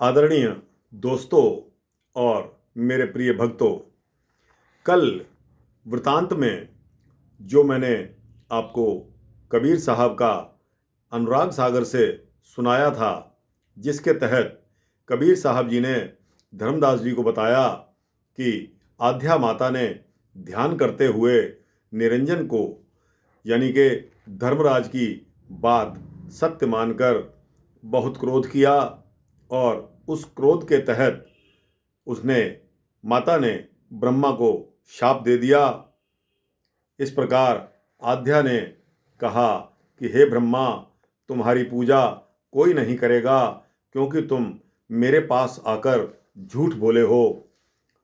आदरणीय दोस्तों और मेरे प्रिय भक्तों, कल वृतांत में जो मैंने आपको कबीर साहब का अनुराग सागर से सुनाया था, जिसके तहत कबीर साहब जी ने धर्मदास जी को बताया कि आध्या माता ने ध्यान करते हुए निरंजन को यानी कि धर्मराज की बात सत्य मानकर बहुत क्रोध किया और उस क्रोध के तहत माता ने ब्रह्मा को शाप दे दिया। इस प्रकार आध्या ने कहा कि हे ब्रह्मा, तुम्हारी पूजा कोई नहीं करेगा क्योंकि तुम मेरे पास आकर झूठ बोले हो।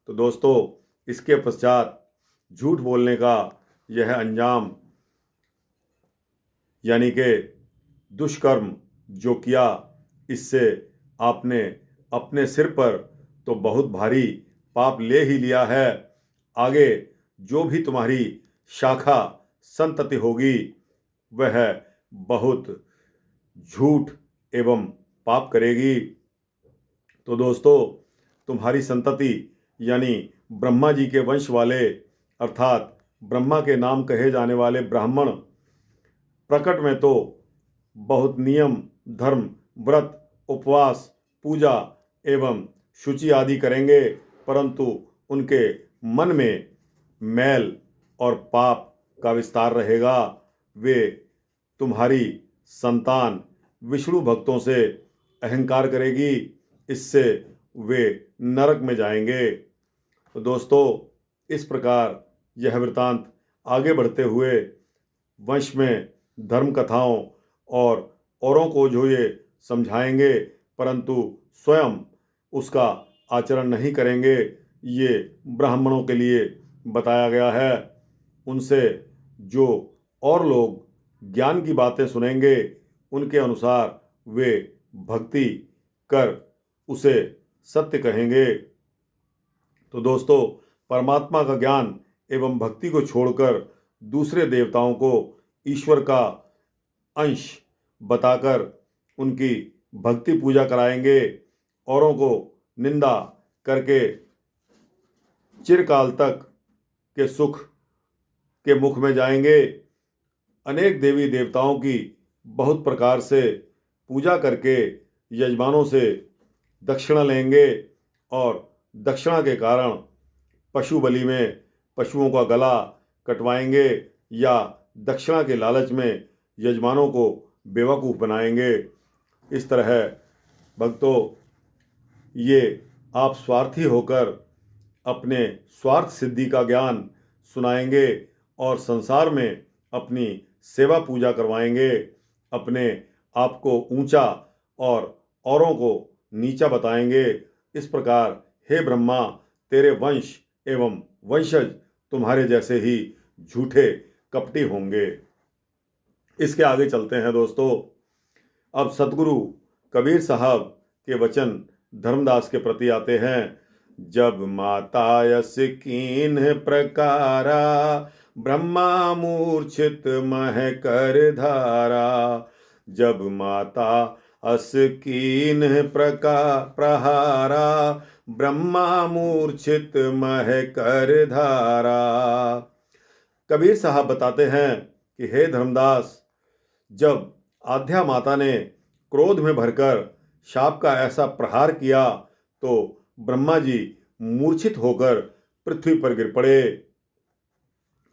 तो दोस्तों, इसके पश्चात झूठ बोलने का यह अंजाम यानी कि दुष्कर्म जो किया, इससे आपने अपने सिर पर तो बहुत भारी पाप ले ही लिया है। आगे जो भी तुम्हारी शाखा संतति होगी वह बहुत झूठ एवं पाप करेगी। तो दोस्तों, तुम्हारी संतति यानी ब्रह्मा जी के वंश वाले अर्थात ब्रह्मा के नाम कहे जाने वाले ब्राह्मण प्रकट में तो बहुत नियम, धर्म, व्रत, उपवास, पूजा एवं शुचि आदि करेंगे, परंतु उनके मन में मैल और पाप का विस्तार रहेगा। वे तुम्हारी संतान विष्णु भक्तों से अहंकार करेगी, इससे वे नरक में जाएंगे। तो दोस्तों, इस प्रकार यह वृतांत आगे बढ़ते हुए वंश में धर्म कथाओं और औरों को जो ये समझाएंगे परंतु स्वयं उसका आचरण नहीं करेंगे, ये ब्राह्मणों के लिए बताया गया है। उनसे जो और लोग ज्ञान की बातें सुनेंगे, उनके अनुसार वे भक्ति कर उसे सत्य कहेंगे। तो दोस्तों, परमात्मा का ज्ञान एवं भक्ति को छोड़कर दूसरे देवताओं को ईश्वर का अंश बताकर उनकी भक्ति पूजा कराएंगे, औरों को निंदा करके चिरकाल तक के सुख के मुख में जाएंगे। अनेक देवी देवताओं की बहुत प्रकार से पूजा करके यजमानों से दक्षिणा लेंगे और दक्षिणा के कारण पशु बलि में पशुओं का गला कटवाएंगे या दक्षिणा के लालच में यजमानों को बेवकूफ़ बनाएंगे। इस तरह भक्तों, ये आप स्वार्थी होकर अपने स्वार्थ सिद्धि का ज्ञान सुनाएंगे और संसार में अपनी सेवा पूजा करवाएंगे, अपने आप को ऊंचा और औरों को नीचा बताएंगे। इस प्रकार हे ब्रह्मा, तेरे वंश एवं वंशज तुम्हारे जैसे ही झूठे कपटी होंगे। इसके आगे चलते हैं दोस्तों। अब सतगुरु कबीर साहब के वचन धर्मदास के प्रति आते हैं। जब माता यस कीन प्रकारा, ब्रह्मा मूर्छित मह कर धारा। जब माता अस कीन प्रहारा, ब्रह्मा मूर्छित मह कर धारा। कबीर साहब बताते हैं कि हे धर्मदास, जब आध्या माता ने क्रोध में भरकर शाप का ऐसा प्रहार किया तो ब्रह्मा जी मूर्छित होकर पृथ्वी पर गिर पड़े।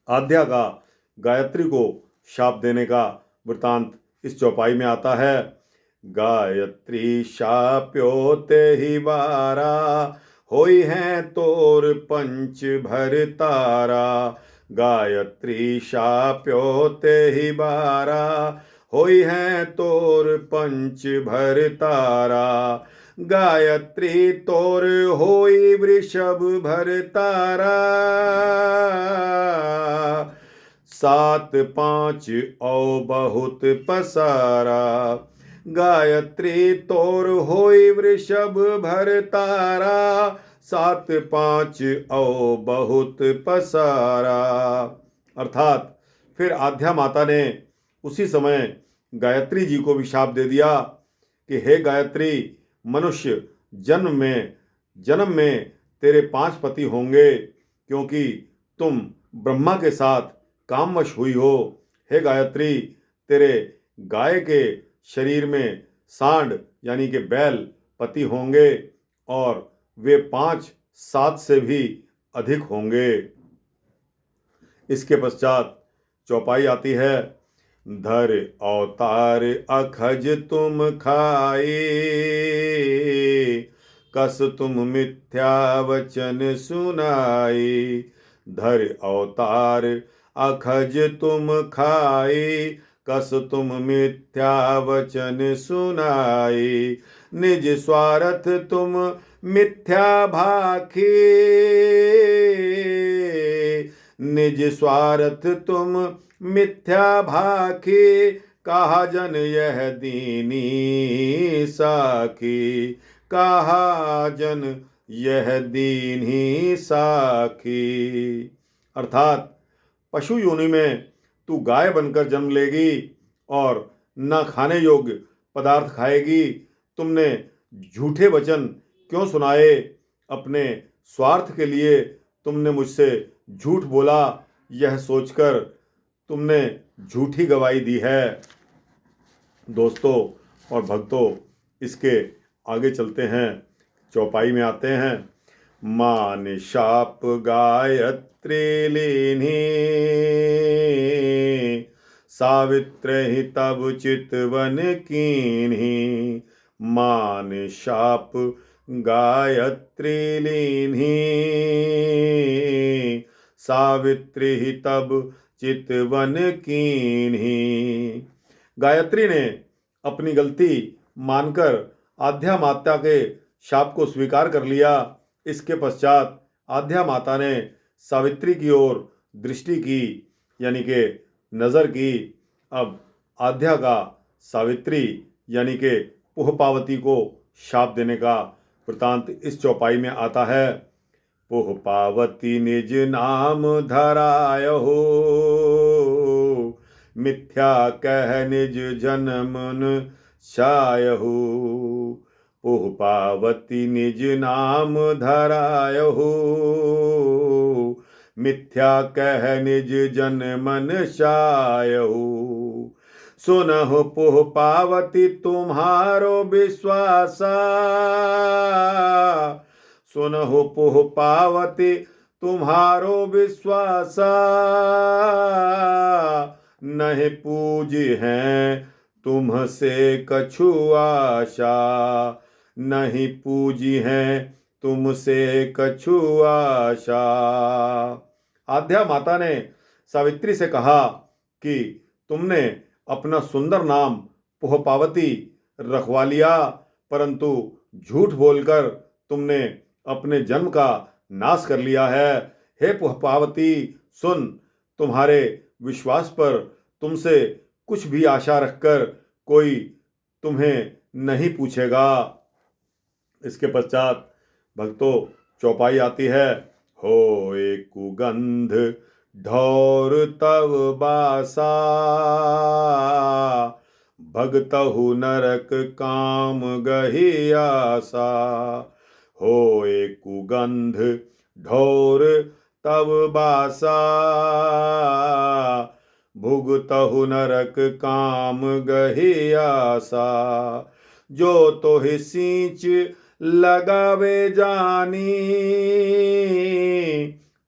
आध्या का गायत्री को शाप देने का वृतांत इस चौपाई में आता है। गायत्री शाप्योते ही बारा, होई है तोर पंच भर तारा। गायत्री शाप्योते ही बारा, होई है तोर पंच भर तारा। गायत्री तोर होई वृषभ भर तारा। 7 5 औ बहुत पसारा। गायत्री तोर होई वृषभ भर तारा। 7 5 औ बहुत पसारा। अर्थात फिर आध्या माता ने उसी समय गायत्री जी को भी शाप दे दिया कि हे गायत्री, मनुष्य जन्म में तेरे 5 पति होंगे, क्योंकि तुम ब्रह्मा के साथ कामवश हुई हो। हे गायत्री, तेरे गाय के शरीर में सांड यानी कि बैल पति होंगे और वे 5 7 से भी अधिक होंगे। इसके पश्चात चौपाई आती है। धर अवतार अखज तुम खाए, कस तुम मिथ्या वचन सुनाए। धर अवतार अखज तुम खाए, कस तुम मिथ्या वचन सुनाए। निज स्वार्थ तुम मिथ्या भाखे, निज स्वार्थ तुम मिथ्या भाखे। कहा जन यह दीनी साखी, कहा जन यह दीनी साखी। अर्थात पशु योनि में तू गाय बनकर जन्म लेगी और न खाने योग्य पदार्थ खाएगी। तुमने झूठे वचन क्यों सुनाए? अपने स्वार्थ के लिए तुमने मुझसे झूठ बोला, यह सोचकर तुमने झूठी गवाही दी है। दोस्तों और भक्तों, इसके आगे चलते हैं, चौपाई में आते हैं। मान शाप गायत्री लीनी, सावित्री तब चितवन कीन्ही। मान शाप गायत्री लीनी, सावित्री तब चितवन कीन्ही। गायत्री ने अपनी गलती मानकर आद्या माता के शाप को स्वीकार कर लिया। इसके पश्चात आद्या माता ने सावित्री की ओर दृष्टि की, यानी कि नज़र की। अब आद्या का सावित्री यानी कि पुहपावती को शाप देने का वृतांत इस चौपाई में आता है। पुहपावती निज नाम धरायहो, मिथ्या कह निज जन्मन छायहु। पुहपावती निज नाम धरायहु, मिथ्या कह निज जन्मन छायहु। सुनहु पुहपावती तुम्हारो विश्वासा, सुनहु पुहपावती तुम्हारो विश्वासा। नहीं पूज हैं तुमसे कछु आशा, नहीं पूजी हैं तुमसे कछु आशा। आद्या माता ने सावित्री से कहा कि तुमने अपना सुंदर नाम पुहपावती रखवा लिया, परंतु झूठ बोलकर तुमने अपने जन्म का नाश कर लिया है। हे पुहपावती, सुन, तुम्हारे विश्वास पर तुमसे कुछ भी आशा रखकर कोई तुम्हें नहीं पूछेगा। इसके पश्चात भक्तों चौपाई आती है। होए कुगंध ढौर तव बासा, भगतहु नरक काम गही आसा। होए कुगंध ढौर तव बासा, भुगतहु नरक काम गही आसा। जो तोहि सींच लगावे जानी,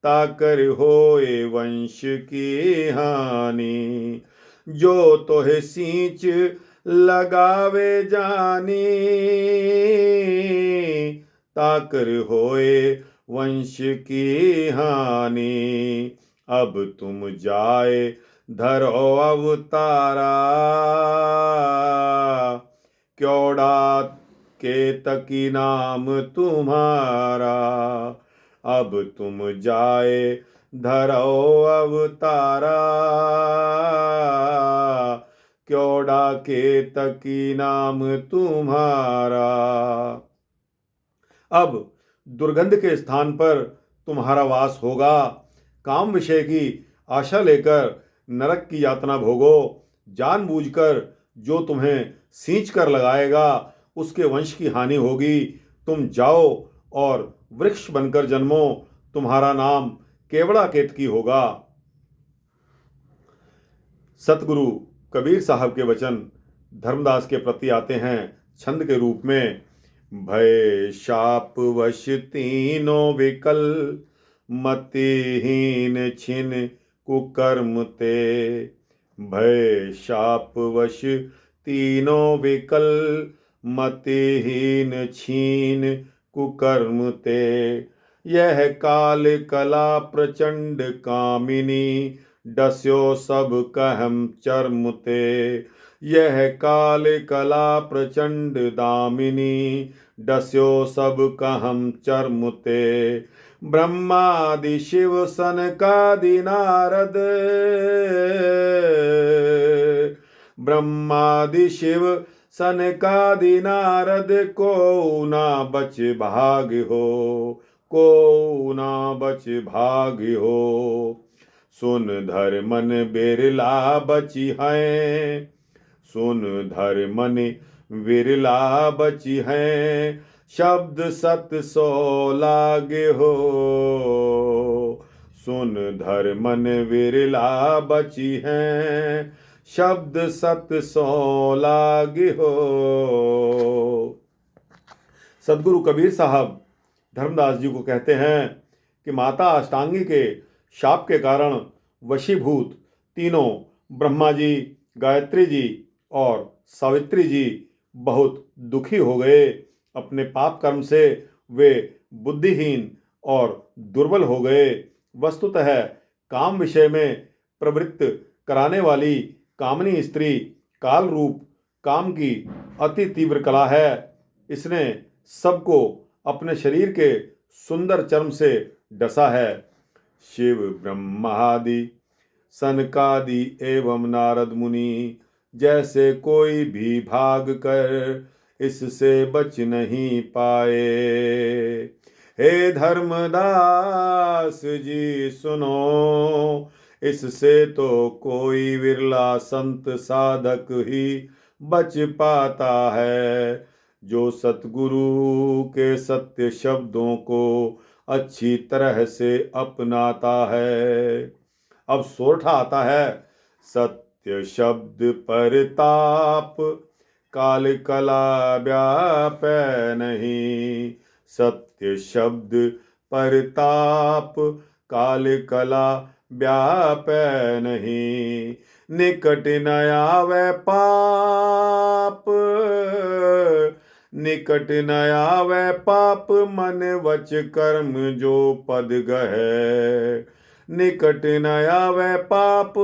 ताकर होए वंश की हानि। जो तोहे सींच लगावे जानी, ताकर होए वंश की हानि। अब तुम जाए धरो अवतारा, क्योड़ा केतकी नाम तुम्हारा। अब तुम जाए धरो अवतारा, क्योड़ा केतकी नाम तुम्हारा। अब दुर्गंध के स्थान पर तुम्हारा वास होगा। काम विषय की आशा लेकर नरक की यातना भोगो। जानबूझकर जो तुम्हें सींच कर लगाएगा उसके वंश की हानि होगी। तुम जाओ और वृक्ष बनकर जन्मो, तुम्हारा नाम केवड़ा केतकी होगा। सतगुरु कबीर साहब के वचन धर्मदास के प्रति आते हैं छंद के रूप में। भय शाप वश तीनों विकल, मतिहीन छिन कुकर्म ते। भय शाप वश तीनों विकल, मतिहीन छीन कुकर्म ते। यह काल कला प्रचंड कामिनी, डस्यो सब कहम चर्म ते। यह काल कला प्रचंड दामिनी, डस्यो सब कहम चर्म ते। ब्रह्मादि शिव सनकादि नारद, ब्रह्मादि शिव सनकादि नारद, को ना बच भाग हो, को ना बच भाग हो। सुन धर मन बिरला बची हैं, सुन धर मन विरला बची हैं। शब्द सत सो लागे हो, सुन धर मन विरला बची हैं। शब्द सत सो लागे हो। सदगुरु कबीर साहब धर्मदास जी को कहते हैं कि माता अष्टांगी के शाप के कारण वशीभूत तीनों ब्रह्मा जी, गायत्री जी और सावित्री जी बहुत दुखी हो गए। अपने पाप कर्म से वे बुद्धिहीन और दुर्बल हो गए। वस्तुतः काम विषय में प्रवृत्त कराने वाली कामनी स्त्री काल रूप काम की अति तीव्र कला है। इसने सबको अपने शरीर के सुंदर चर्म से डसा है। शिव ब्रह्मादि सनकादि एवं नारद मुनि, जैसे कोई भी भाग कर इससे बच नहीं पाए। हे धर्मदास जी सुनो, इससे तो कोई विरला संत साधक ही बच पाता है, जो सतगुरु के सत्य शब्दों को अच्छी तरह से अपनाता है। अब सोरठा आता है। सत्य शब्द पर ताप, काल कला व्यापै नहीं। सत्य शब्द पर ताप, काल कला व्यापै नहीं। निकट न आवे पाप, निकट न आवे पाप, मन वच कर्म जो पद गहे। निकट न आवे पाप,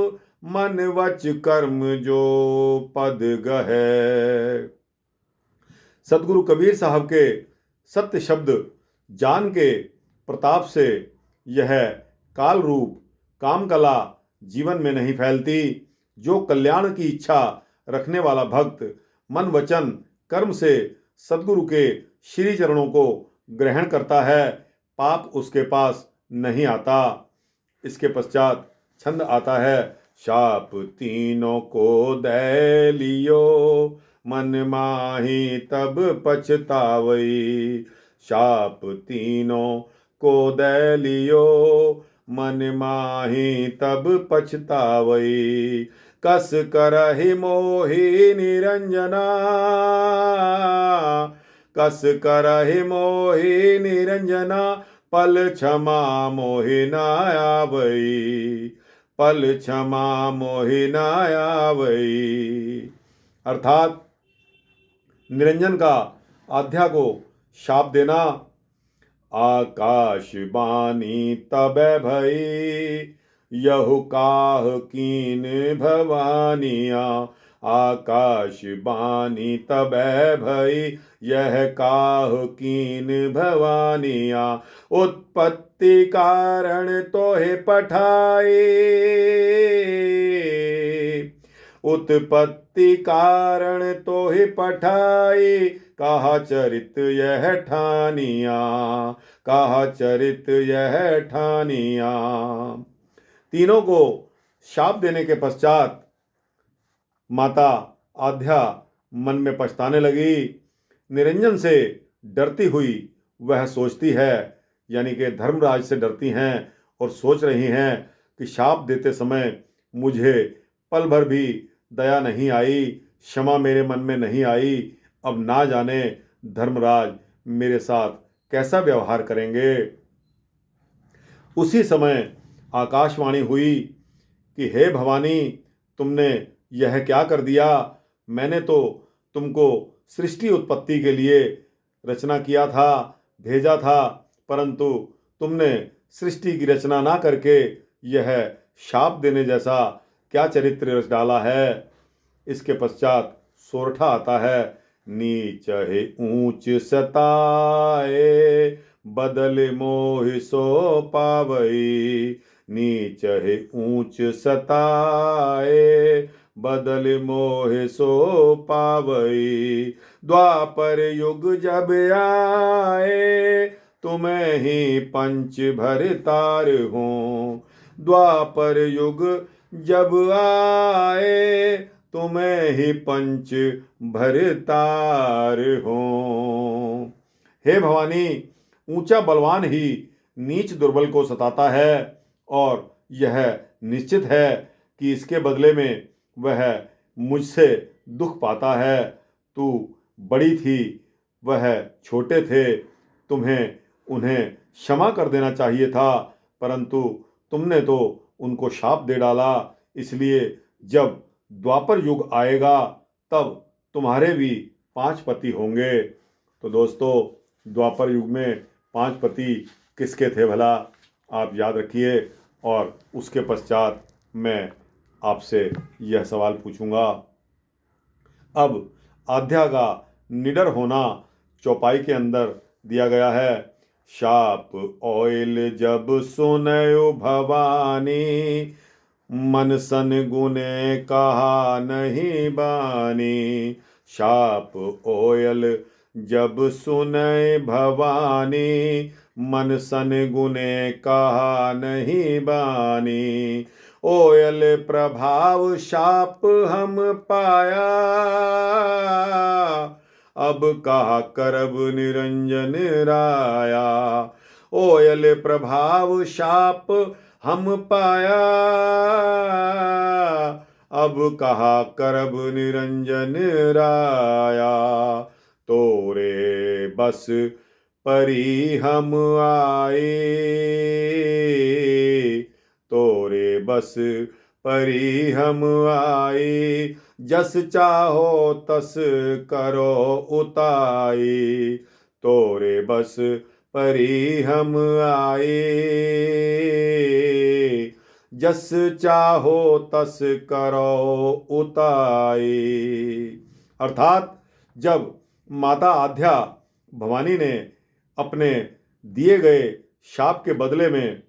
मन वच कर्म जो पद गहे। सतगुरु कबीर साहब के सत्य शब्द जान के प्रताप से यह काल रूप काम कला जीवन में नहीं फैलती। जो कल्याण की इच्छा रखने वाला भक्त मन वचन कर्म से सतगुरु के श्री चरणों को ग्रहण करता है, पाप उसके पास नहीं आता। इसके पश्चात छंद आता है। शाप तीनों को दे लियो, मन माही तब पछतावई। शाप तीनों को दे लियो, मन माही तब पछतावई। कस करहि मोहि निरंजना, कस करहि मोहि निरंजना। पल क्षमा मोहि न आवई, पल क्षमा मोहि न आवई। अर्थात निरंजन का आध्या को शाप देना। आकाश बानी तबै भई, यहु काह कीन भवानिया। आकाश बानी तबै भई, यह काह कीन भवानिया। उत्पत्ति कारण तोहे पठाए, उत्पत्ति कारण तोहे पठाए। कहा चरित यह ठानिया, कहा चरित यह ठानिया। तीनों को शाप देने के पश्चात माता आध्या मन में पछताने लगी। निरंजन से डरती हुई वह सोचती है, यानी कि धर्मराज से डरती हैं और सोच रही हैं कि शाप देते समय मुझे पल भर भी दया नहीं आई, क्षमा मेरे मन में नहीं आई। अब ना जाने धर्मराज मेरे साथ कैसा व्यवहार करेंगे। उसी समय आकाशवाणी हुई कि हे भवानी, तुमने यह क्या कर दिया। मैंने तो तुमको सृष्टि उत्पत्ति के लिए रचना किया था, भेजा था, परंतु तुमने सृष्टि की रचना ना करके यह शाप देने जैसा क्या चरित्र रच डाला है। इसके पश्चात सोरठा आता है। नीच है ऊंच सताए, बदल मोहि सो पावई। नीच है ऊंच सताए, बदल मोह सो पावई। द्वापर युग जब आए, तुम्हें ही पंच भरतार हो। द्वापर युग जब आए, तुम्हें ही पंच भरतार हो। हे भवानी, ऊंचा बलवान ही नीच दुर्बल को सताता है और यह निश्चित है कि इसके बदले में वह मुझसे दुख पाता है। तू बड़ी थी, वह छोटे थे, तुम्हें उन्हें क्षमा कर देना चाहिए था, परंतु तुमने तो उनको शाप दे डाला। इसलिए जब द्वापर युग आएगा तब तुम्हारे भी 5 पति होंगे। तो दोस्तों, द्वापर युग में 5 पति किसके थे भला, आप याद रखिए। और उसके पश्चात मैं आपसे यह सवाल पूछूंगा। अब आध्या का निडर होना चौपाई के अंदर दिया गया है। शाप ओयल जब सुनयो भवानी, मन सन गुने कहा नहीं बानी। शाप ओयल जब सुने भवानी, मन सन गुने कहा नहीं बानी। ओयल प्रभाव शाप हम पाया, अब कहा करब निरंजन राया। ओयल प्रभाव शाप हम पाया, अब कहा करब निरंजन राया। तोरे बस परी हम आए, तोरे बस परी हम आए। जस चाहो तस करो उताई। तोरे बस परी हम आए, जस चाहो तस करो उताई। अर्थात जब माता आध्या भवानी ने अपने दिए गए शाप के बदले में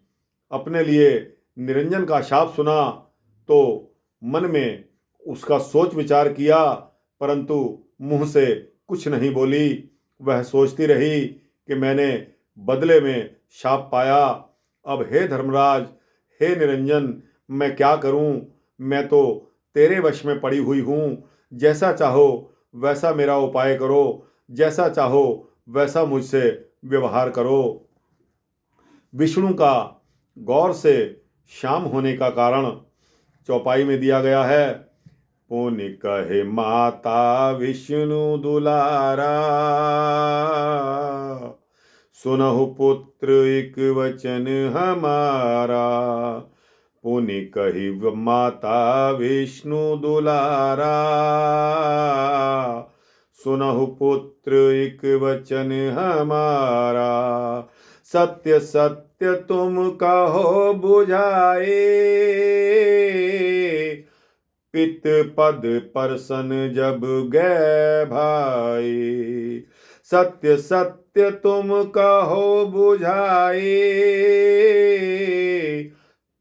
अपने लिए निरंजन का शाप सुना तो मन में उसका सोच विचार किया, परंतु मुंह से कुछ नहीं बोली। वह सोचती रही कि मैंने बदले में शाप पाया। अब हे धर्मराज, हे निरंजन, मैं क्या करूं। मैं तो तेरे वश में पड़ी हुई हूं। जैसा चाहो वैसा मेरा उपाय करो, जैसा चाहो वैसा मुझसे व्यवहार करो। विष्णु का गौर से शाम होने का कारण चौपाई में दिया गया है। पुनि कहे माता विष्णु दुलारा, सुनहु पुत्र एक वचन हमारा। पुनि कही माता विष्णु दुलारा, सुनहु पुत्र एक वचन हमारा। सत्य सत्य तुम कहो बुझाए, पित पद परसन जब गए भाई। सत्य सत्य तुम कहो बुझाए,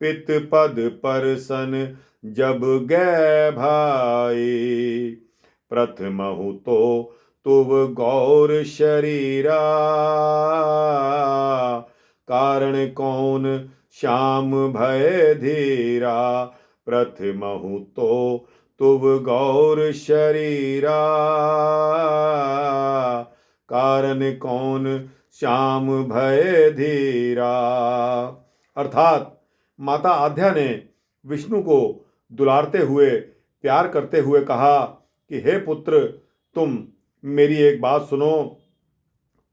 पित पद परसन जब गए भाई। प्रथमहु तो तुव गौर शरीरा, कारण कौन श्याम भय धीरा। प्रथमहु तो तुव गौर शरीरा, कारण कौन श्याम भय धीरा। अर्थात माता आद्या ने विष्णु को दुलारते हुए प्यार करते हुए कहा कि हे पुत्र, तुम मेरी एक बात सुनो।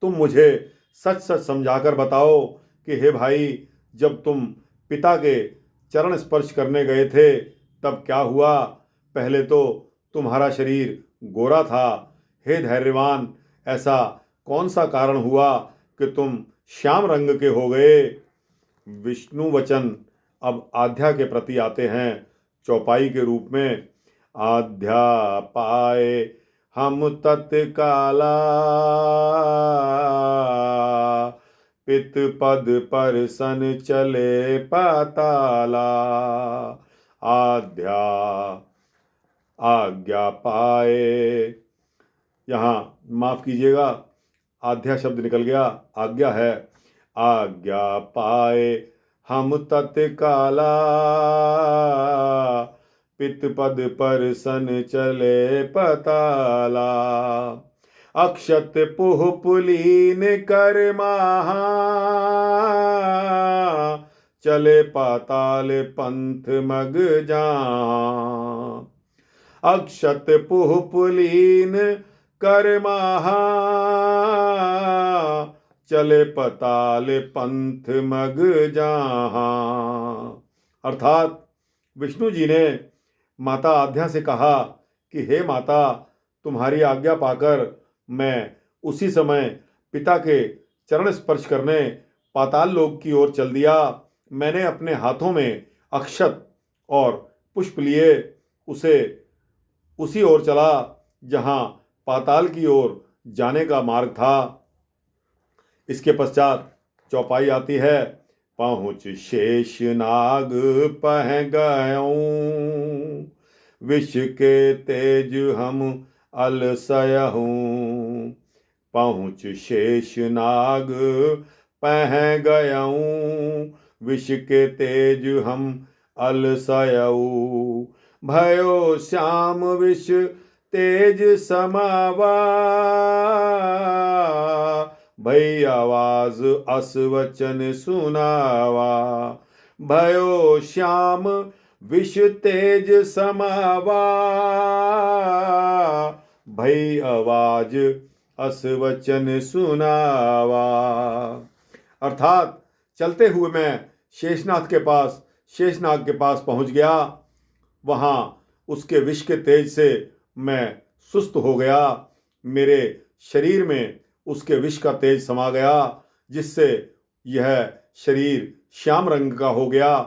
तुम मुझे सच सच समझाकर बताओ कि हे भाई, जब तुम पिता के चरण स्पर्श करने गए थे तब क्या हुआ। पहले तो तुम्हारा शरीर गोरा था। हे धैर्यवान, ऐसा कौन सा कारण हुआ कि तुम श्याम रंग के हो गए। विष्णु वचन अब आध्या के प्रति आते हैं चौपाई के रूप में। आध्या पाए हम तत्काला, पित पद पर सन चले पाताला। आध्या आज्ञा पाए, यहाँ माफ कीजिएगा, आध्या शब्द निकल गया, आज्ञा है। आज्ञा पाए हम तत्काला, पित पद पर सन चले पताला। अक्षत पुह पुलीन कर माहा, चले पाताल पंथ मग जहाँ। अक्षत पुह पुलीन कर माहा, चले पताल पंथ मग जहाँ। अर्थात विष्णु जी ने माता आद्या से कहा कि हे माता, तुम्हारी आज्ञा पाकर मैं उसी समय पिता के चरण स्पर्श करने पाताल लोक की ओर चल दिया। मैंने अपने हाथों में अक्षत और पुष्प लिए उसे उसी ओर चला जहाँ पाताल की ओर जाने का मार्ग था। इसके पश्चात चौपाई आती है। पहुँच शेष नाग पह गयों, विष के तेज हम अलसयहूँ। पहुँच शेष नाग पह गयों, विष के तेज हम अलसयऊ। भयो श्याम विष तेज समावा, भई आवाज अस वचन सुनावा। भयो श्याम विष तेज समावा, भई आवाज अस वचन सुनावा। अर्थात चलते हुए मैं शेषनाग के पास पहुंच गया। वहां उसके विष के तेज से मैं सुस्त हो गया। मेरे शरीर में उसके विष का तेज समा गया, जिससे यह शरीर श्याम रंग का हो गया।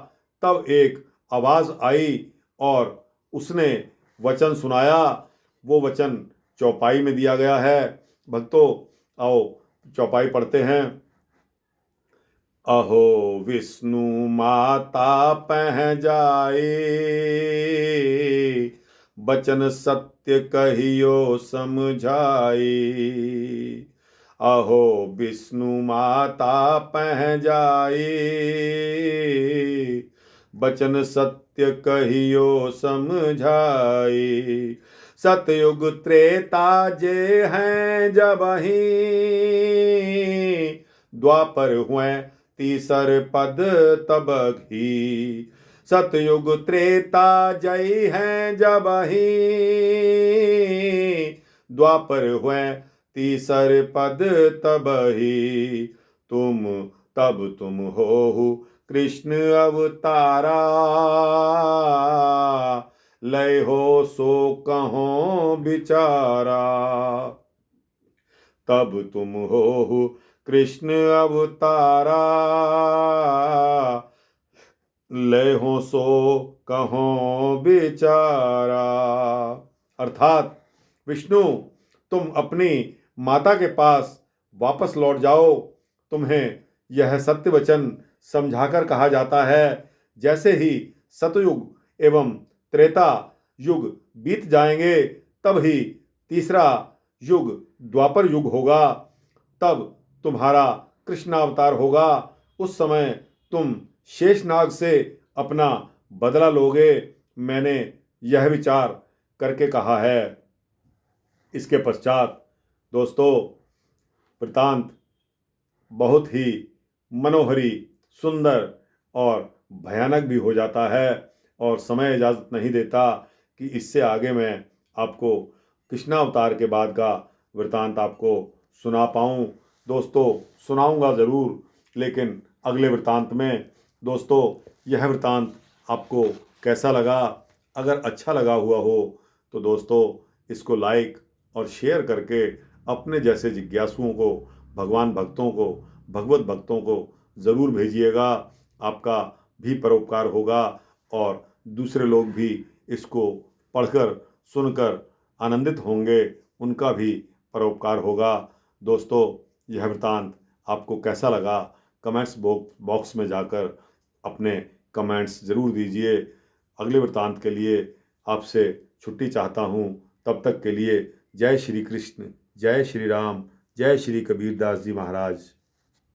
तब एक आवाज आई और उसने वचन सुनाया। वो वचन चौपाई में दिया गया है। भक्तों, आओ चौपाई पढ़ते हैं। अहो विष्णु माता पह जाए, बचन सत्य कहियो समझाई। अहो विष्णु माता पह जाए, बचन सत्य कहियो समझाई। सतयुग त्रेता जे हैं जबहि, द्वापर हुए तीसर पद तबहि। सतयुग त्रेता जय हैं जबहि, द्वापर हुए तीसर पद तबहि। तुम हो कृष्ण अवतारा, लय हो सो कहो बिचारा। तब तुम हो कृष्ण अवतारा, लय हो सो कहो बेचारा। अर्थात विष्णु, तुम अपनी माता के पास वापस लौट जाओ। तुम्हें यह सत्य वचन समझाकर कहा जाता है, जैसे ही सतयुग एवं त्रेता युग बीत जाएंगे तब ही तीसरा युग द्वापर युग होगा। तब तुम्हारा कृष्णावतार होगा। उस समय तुम शेषनाग से अपना बदला लोगे। मैंने यह विचार करके कहा है। इसके पश्चात दोस्तों, वृतांत बहुत ही मनोहरी, सुंदर और भयानक भी हो जाता है और समय इजाज़त नहीं देता कि इससे आगे मैं आपको कृष्णावतार के बाद का वृतांत आपको सुना पाऊँ। दोस्तों, सुनाऊंगा ज़रूर, लेकिन अगले वृतांत में। दोस्तों, यह वृतांत आपको कैसा लगा? अगर अच्छा लगा हुआ हो तो दोस्तों इसको लाइक और शेयर करके अपने जैसे जिज्ञासुओं को, भगवान भक्तों को, भगवत भक्तों को ज़रूर भेजिएगा। आपका भी परोपकार होगा और दूसरे लोग भी इसको पढ़कर, सुनकर आनंदित होंगे, उनका भी परोपकार होगा। दोस्तों, यह वृतांत आपको कैसा लगा? कमेंट्स बॉक्स में जाकर अपने कमेंट्स ज़रूर दीजिए। अगले वृतांत के लिए आपसे छुट्टी चाहता हूँ। तब तक के लिए जय श्री कृष्ण, जय श्री राम, जय श्री कबीरदास जी महाराज।